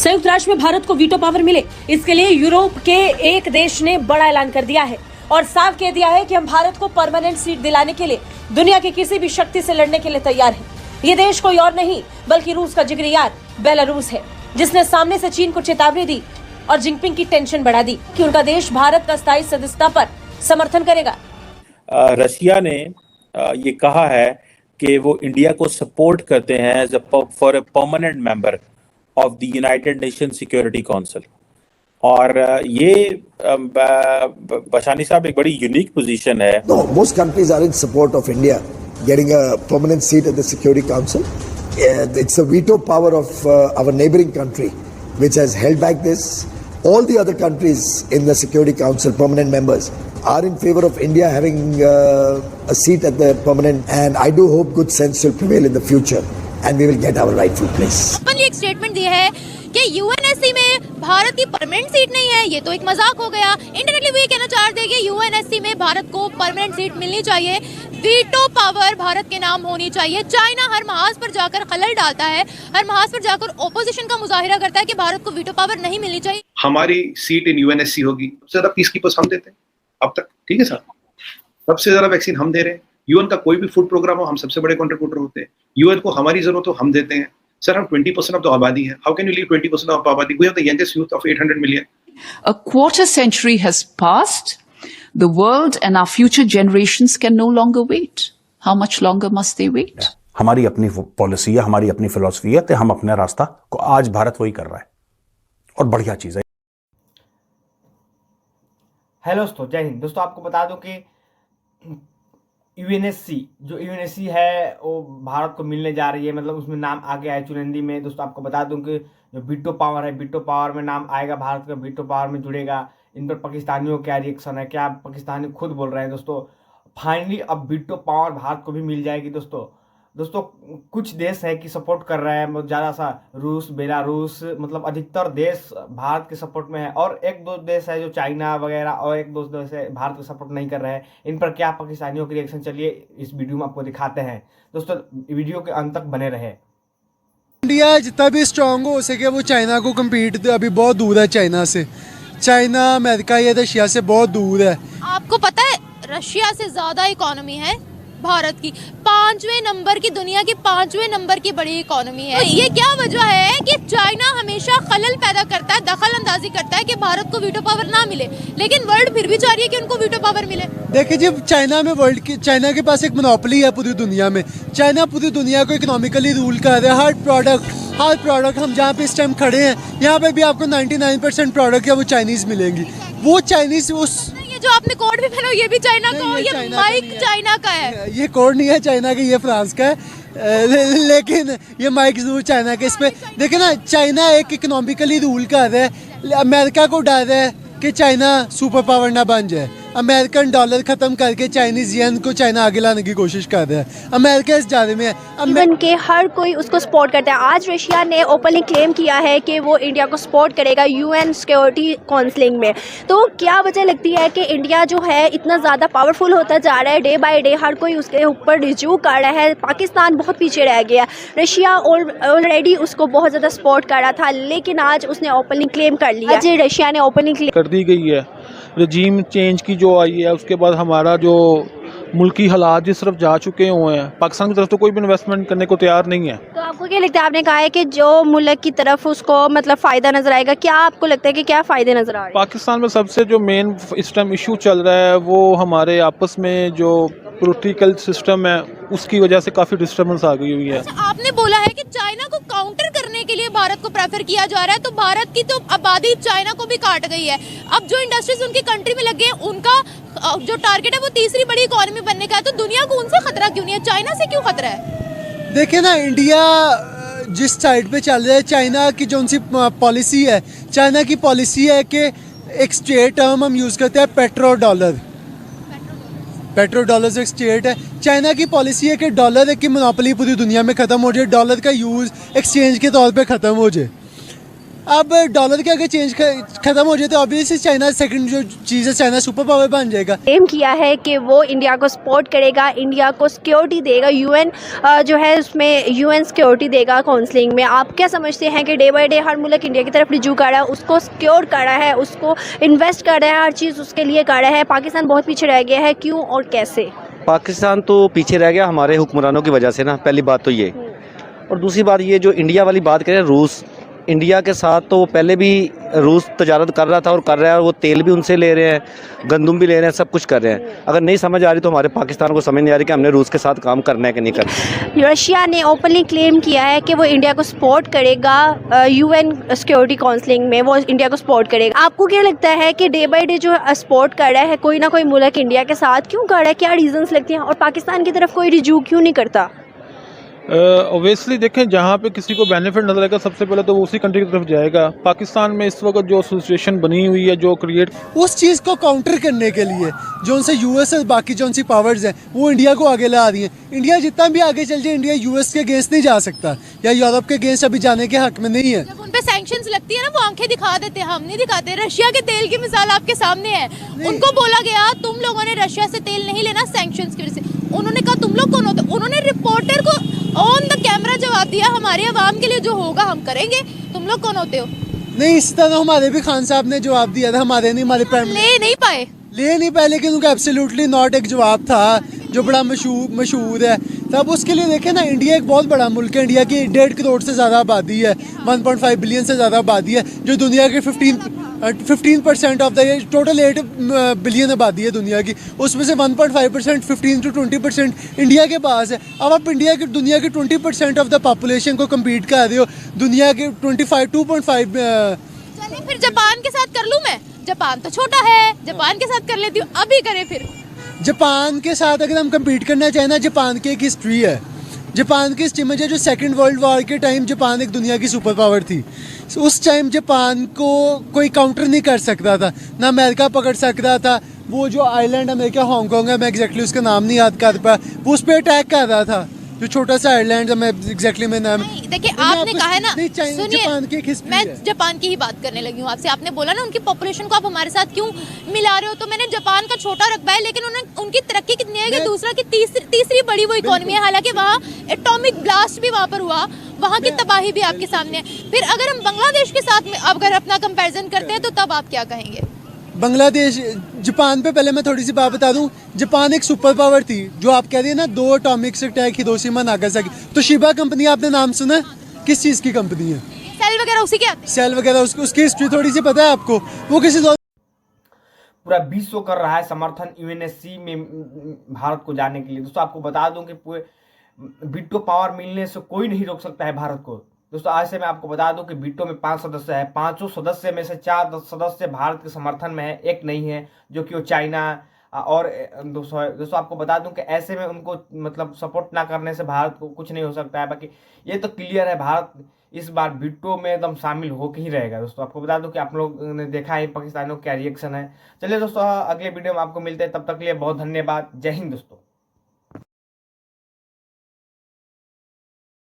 संयुक्त राष्ट्र में भारत को वीटो पावर मिले, इसके लिए यूरोप के एक देश ने बड़ा ऐलान कर दिया है और साफ कह दिया है कि हम भारत को परमानेंट सीट दिलाने के लिए दुनिया की किसी भी शक्ति से लड़ने के लिए तैयार हैं। ये देश कोई और नहीं बल्कि रूस का जिगरी यार बेलारूस है, जिसने सामने से चीन को चेतावनी दी और जिनपिंग की टेंशन बढ़ा दी कि उनका देश भारत का स्थायी सदस्यता पर समर्थन करेगा। रशिया ने ये कहा है कि वो इंडिया को सपोर्ट करते हैं as for a permanent member of the United Nation Security Council. और ये बशानी साहब एक बड़ी यूनिक पोजीशन है। No, most countries are in support of India getting a permanent seat at the Security Council. It's the veto power of our neighboring country which has held back this. All the other countries in the Security Council, permanent members, are in favor of India having a seat at the permanent, and I do hope good sense will prevail in the future and we will get our rightful place. अपन एक statement दिया है कि UNSC में भारत की permanent seat नहीं है, ये तो एक मजाक हो गया। इंडायरेक्टली वो ये कहना चाहते हैं कि यूएनएससी में भारत को परमानेंट सीट मिलनी चाहिए, वीटो पावर भारत के नाम होनी चाहिए। चाइना हर महाज पर जाकर खलल डालता है, हर महाज पर जाकर ओपोजिशन का मुजाहिरा करता है कि भारत को वीटो पावर नहीं मिलनी चाहिए। हमारी सीट इन यूएनएससी होगी, सबसे ज्यादा पीस कीपर्स हम देते हैं अब तक, ठीक है सर, सबसे ज्यादा वैक्सीन हम दे रहे हैं। यूएन का कोई भी फूड प्रोग्राम हो, हम सबसे बड़े कंट्रीब्यूटर होते हैं। यूएन को हमारी जरूरत हो, हम देते हैं। सर, हम 20% ऑफ द आबादी है। How can you leave 20% of आबादी? We have the youngest youth of 800 million. A quarter century has passed. The world and our future generations can no longer wait. How much longer must they wait? हमारी अपनी policy है, हमारी अपनी philosophy है, तो हम अपना रास्ता को आज भारत वही कर रहा है और बढ़िया चीज है। हेलो दोस्तों, जय हिंद। दोस्तों, आपको बता दूं कि यूएनएससी है वो भारत को मिलने जा रही है, मतलब उसमें नाम आ गया है चुनिंदी में। दोस्तों, आपको बता दूं कि जो वीटो पावर है, वीटो पावर में नाम आएगा, भारत का वीटो पावर में जुड़ेगा। इन पर पाकिस्तानियों का क्या रिएक्शन है, क्या पाकिस्तानी खुद बोल रहे हैं? दोस्तों, फाइनली अब वीटो पावर भारत को भी मिल जाएगी। दोस्तों कुछ देश है कि सपोर्ट कर रहे हैं बहुत ज़्यादा सा, रूस, बेलारूस, मतलब अधिकतर देश भारत के सपोर्ट में है, और एक दो देश है जो चाइना वगैरह, और एक दो देश है भारत को सपोर्ट नहीं कर रहे हैं। इन पर क्या पाकिस्तानियों के रिएक्शन, चलिए इस वीडियो में आपको दिखाते हैं। दोस्तों, वीडियो के अंत तक बने रहे। इंडिया जितना भी स्ट्रांग हो सके वो चाइना को कम्पीट अभी बहुत दूर है। चाइना से, चाइना, अमेरिका या रशिया से बहुत दूर है। आपको पता है रशिया से ज्यादा इकोनॉमी है भारत की, 5वें नंबर की, दुनिया की 5वें नंबर की बड़ी इकोनॉमी है। तो ये क्या वजह है कि चाइना हमेशा खलल पैदा करता है, दखल अंदाजी करता है कि भारत को वीटो पावर ना मिले, लेकिन वर्ल्ड फिर भी चाह रही है कि उनको वीटो पावर मिले। देखिए जी, चाइना के पास एक मोनोपोली है पूरी दुनिया में। चाइना पूरी दुनिया को इकोनॉमिकली रूल कर रहा है। हर प्रोडक्ट हम जहाँ पे इस टाइम खड़े हैं, यहाँ पे भी आपको 99% प्रोडक्ट है वो चाइनीज मिलेंगी। वो चाइनीज जो आपने कोड भी पहना ये भी चाइना का हो, ये माइक चाइना का है। ये कोड नहीं है चाइना का, ये फ्रांस का है, लेकिन ये माइक जरूर चाइना के। इस पे देखिए ना, चाइना एक इकोनॉमिकली रूल कर रहा है। अमेरिका को डर है कि चाइना सुपर पावर ना बन जाए। अमेरिकन डॉलर खत्म करके चाइनीज येन को चाइना आगे लाने की कोशिश कर रहा है। अमेरिका इस जारे में है। इवन के हर कोई उसको सपोर्ट करता है। आज रशिया ने ओपनली क्लेम किया है कि वो इंडिया को सपोर्ट करेगा यूएन सिक्योरिटी काउंसिलिंग में। तो क्या वजह लगती है कि इंडिया जो है इतना ज़्यादा पावरफुल होता जा रहा है डे बाय डे, हर कोई उसके ऊपर रिज्यू कर रहा है। पाकिस्तान बहुत पीछे रह गया। रशिया ऑलरेडी उसको बहुत ज़्यादा सपोर्ट कर रहा था, लेकिन आज उसने ओपनली क्लेम कर लिया। आज रशिया ने ओपनली क्लेम कर दी गई है। रजीम चेंज की जो आई है, उसके बाद हमारा जो मुल्की हालात जिस तरफ जा चुके हुए हैं, पाकिस्तान की तरफ तो कोई भी इन्वेस्टमेंट करने को तैयार नहीं है। तो आपको क्या लगता है, आपने कहा है कि जो मुल्क की तरफ उसको मतलब फ़ायदा नज़र आएगा, क्या आपको लगता है कि क्या फ़ायदे नज़र आ रहे हैं? पाकिस्तान में सबसे जो मेन इस टाइम इशू चल रहा है वो हमारे आपस में जो पॉलिटिकल सिस्टम है उसकी वजह से काफ़ी डिस्टर्बेंस आ गई हुई है। आपने बोला है कि चाइना को काउंटर करने के लिए भारत को प्रेफर किया जा रहा है, तो भारत की तो आबादी चाइना को भी काट गई है। अब जो इंडस्ट्रीज उनकी कंट्री में लगे हैं, उनका जो टारगेट है वो तीसरी बड़ी इकोनॉमी बनने का है, तो दुनिया को उनसे खतरा क्यों नहीं है? चाइना से क्यों खतरा है? देखिए ना, इंडिया जिस साइड पे चल रहा है, चाइना की जो उनकी पॉलिसी है, चाइना की पॉलिसी है कि एक स्टेट टर्म हम यूज़ करते हैं पेट्रो डॉलर से एक स्टेट है। चाइना की पॉलिसी है कि डॉलर की मोनोपोली पूरी दुनिया में ख़त्म हो जाए, डॉलर का यूज़ एक्सचेंज के तौर पे ख़त्म हो जाए। अब डॉलर के अगर चेंज खत्म हो जाए तो ऑब्वियसली चाइना सेकंड जो चीज़ है, चाइना सुपर पावर बन जाएगा। क्लेम किया है कि वो इंडिया को सपोर्ट करेगा, इंडिया को सिक्योरिटी देगा, यूएन जो है उसमें यूएन सिक्योरिटी देगा काउंसलिंग में। आप क्या समझते हैं कि डे बाय डे हर मुल्क इंडिया की तरफ रिजू कर रहा है, उसको सिक्योर कर रहा है, उसको इन्वेस्ट कर रहा है, हर चीज़ उसके लिए कर रहा है? पाकिस्तान बहुत पीछे रह गया है, क्यों और कैसे? पाकिस्तान तो पीछे रह गया हमारे हुक्मरानों की वजह से ना, पहली बात तो ये। और दूसरी बात ये जो इंडिया वाली बात करें, रूस इंडिया के साथ तो पहले भी रूस तजारत कर रहा था और कर रहा है, और वो तेल भी उनसे ले रहे हैं, गंदम भी ले रहे हैं, सब कुछ कर रहे हैं। अगर नहीं समझ आ रही तो हमारे पाकिस्तान को समझ नहीं आ रही कि हमने रूस के साथ काम करना है कि नहीं करना। रशिया ने ओपनली क्लेम किया है कि वो इंडिया को सपोर्ट करेगा, यूएन सिक्योरिटी काउंसलिंग में वो इंडिया को सपोर्ट करेगा। आपको क्या लगता है कि डे बाय डे जो सपोर्ट कर रहा है कोई ना कोई मुल्क इंडिया के साथ, क्यों कर रहा है, क्या रीजंस लगते हैं, और पाकिस्तान की तरफ कोई रिजू क्यों नहीं करता? ओबियसली देखें, जहाँ पे किसी को बेनिफिट नजर आएगा सबसे पहले तो वो उसी कंट्री की तरफ जाएगा। पाकिस्तान में इस वक्त जो सिचुएशन बनी हुई है, जो क्रिएट उस चीज़ को काउंटर करने के लिए जो उनसे यूएस और बाकी जो उनसी पावर्स हैं वो इंडिया को आगे ला रही हैं। इंडिया जितना भी आगे चल जाए, इंडिया यूएस के अगेंस्ट नहीं जा सकता या यूरोप के अगेंस्ट अभी जाने के हक में नहीं है। जब उन पे सैंक्शंस लगती है ना, वो आंखें दिखा देते हैं, हम नहीं दिखाते। रशिया के तेल की मिसाल आपके सामने है। उनको बोला गया तुम लोगों ने रशिया से तेल नहीं लेना सैंक्शंस की वजह से। उन्होंने कहा तुम लोग कौन होते? उन्होंने रिपोर्टर को ऑन द कैमरा जवाब दिया, हमारे अवाम के लिए जो होगा हम करेंगे, तुम लोग कौन होते हो? नहीं, इस तरह हमारे भी खान साहब ने जवाब दिया था, हमारे नहीं, हमारे प्राइम ले नहीं पाए, लेकिन उनका एब्सोल्युटली नॉट एक जवाब था जो बड़ा मशहूर है। तब उसके लिए देखें ना, इंडिया एक बहुत बड़ा मुल्क है, इंडिया की 1.5 करोड़ से ज़्यादा आबादी है, 1.5 बिलियन से ज़्यादा आबादी है, जो दुनिया के 15% ऑफ द टोटल 8 बिलियन आबादी है दुनिया की, उसमें से 1.5% 15 to 20% इंडिया के पास है। अब आप दुनिया के 20% ऑफ द पॉपुलेशन को कम्पीट कर रहे हो, दुनिया के 2.5 चलिए फिर जापान के साथ कर लूँ मैं, जापान तो छोटा है, जापान के साथ कर लेती हूँ, अभी करें फिर। जापान के साथ अगर हम कम्पीट करना चाहें ना, जापान की एक हिस्ट्री है। जापान की हिस्ट्री में जो सेकेंड वर्ल्ड वॉर के टाइम जापान एक दुनिया की सुपर पावर थी। उस टाइम जापान को कोई काउंटर नहीं कर सकता था, ना अमेरिका पकड़ सकता था। वो जो आइलैंड अमेरिका हांगकांग है, मैं एग्जैक्टली उसका नाम नहीं याद कर पाया, वो उस पर अटैक कर रहा था, जो छोटा सा आइलैंड है, मैं एग्जैक्टली मैं नाम। देखिए आपने कहा है ना, सुनिए, जापान की एक हिस्ट्री है। मैं जापान की ही बात करने लगी हूँ आपसे। आपने बोला ना उनकी पॉपुलेशन को आप हमारे साथ क्यों मिला रहे हो, तो मैंने जापान का छोटा रकबा है, लेकिन उनकी तरक्की कितनी है कि दूसरा की तीसरी बड़ी वो इकोनॉमी है। हालांकि वहाँ एटॉमिक ब्लास्ट भी वहाँ पर हुआ, वहाँ की तबाही भी आपके सामने है। फिर अगर हम बांग्लादेश के साथ में अगर अपना कंपैरिजन करते हैं तो तब आप क्या कहेंगे? बांग्लादेश, जापान पे पहले मैं थोड़ी सी बात बता दूं। जापान एक सुपर पावर थी, जो आप कह रही है ना, 2 एटॉमिक अटैक, हिरोशिमा नागासाकी। तो शिबा कंपनी आपने नाम सुना? किस चीज़ की कंपनी है? सेल वगैरह उसी के आते हैं। सेल वगैरह उसकी हिस्ट्री थोड़ी सी पता है आपको? वो किसी पूरा विश्व कर रहा है समर्थन यूएनएससी में भारत को जाने के लिए। दोस्तों आपको बता दूं कि पूरे वीटो पावर मिलने से कोई नहीं रोक सकता है भारत को। दोस्तों आज से मैं आपको बता दूं कि वीटो में 5 सदस्य है, 5 सदस्य में से 4 सदस्य भारत के समर्थन में है, एक नहीं है, जो कि वो चाइना। और दोस्तों आपको बता दूं कि ऐसे में उनको मतलब सपोर्ट ना करने से भारत को कुछ नहीं हो सकता है। बाकी ये तो क्लियर है, भारत इस बार वीटो में एकदम शामिल होकर ही रहेगा। दोस्तों आपको बता दूं कि आप लोग ने देखा है पाकिस्तानियों का क्या रिएक्शन है। चलिए दोस्तों, अगले वीडियो में आपको मिलते हैं, तब तक के लिए बहुत धन्यवाद। जय हिंद दोस्तों।